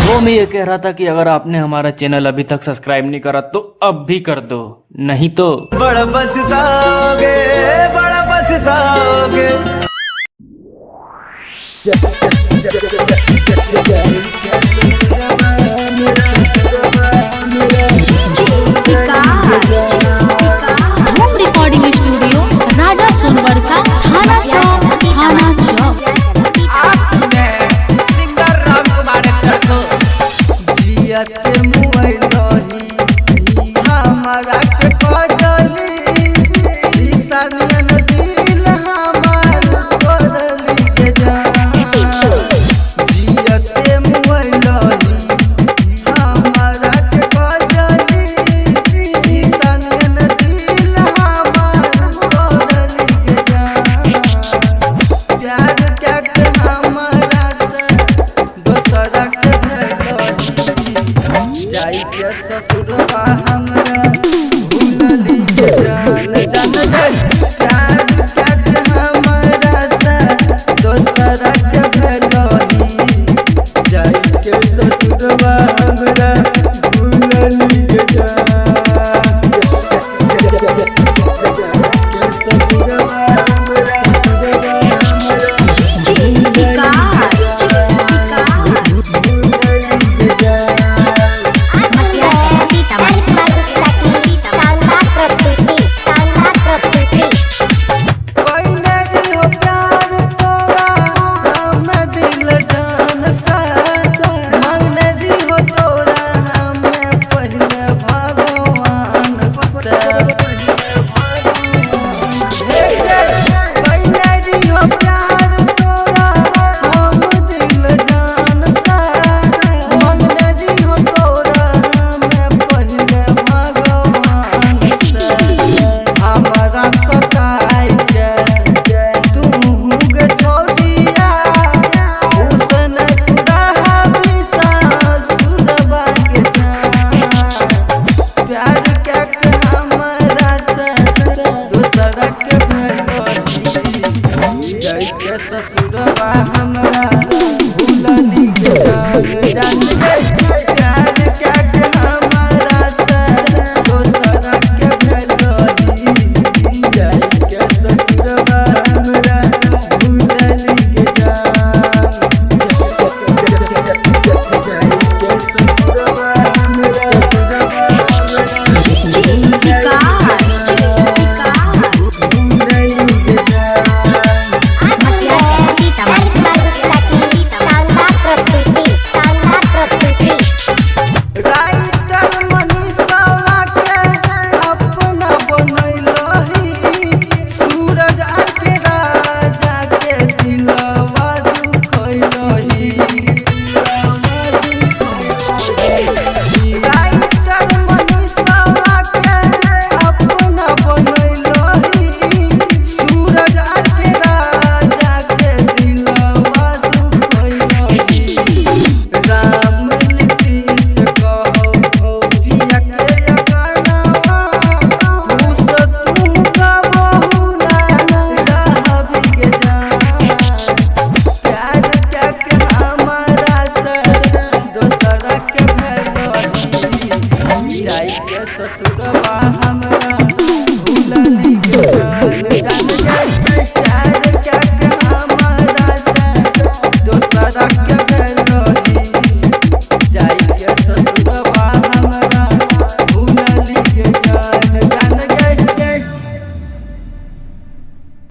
वो मैं ये कह रहा था कि अगर आपने हमारा चैनल अभी तक सब्सक्राइब नहीं करा तो अब भी कर दो, नहीं तो बड़ा पछताओगे, बड़ा पछताओगे। होम रिकॉर्डिंग स्टूडियो राजा सोनवर्षा थाना चौक थाना चौक। सिंगर राम कुमार करतो जियत मोबाइल रही हमारा के कजली शीशा नियन दिल हमार बदली के जान। जियत मोबाइल रही हमारा के कजली शीशा नियन दिल हमार बदली के जान। प्यार क्या के हमारा से दोसरा के भेटली जाई के ससुरवा हम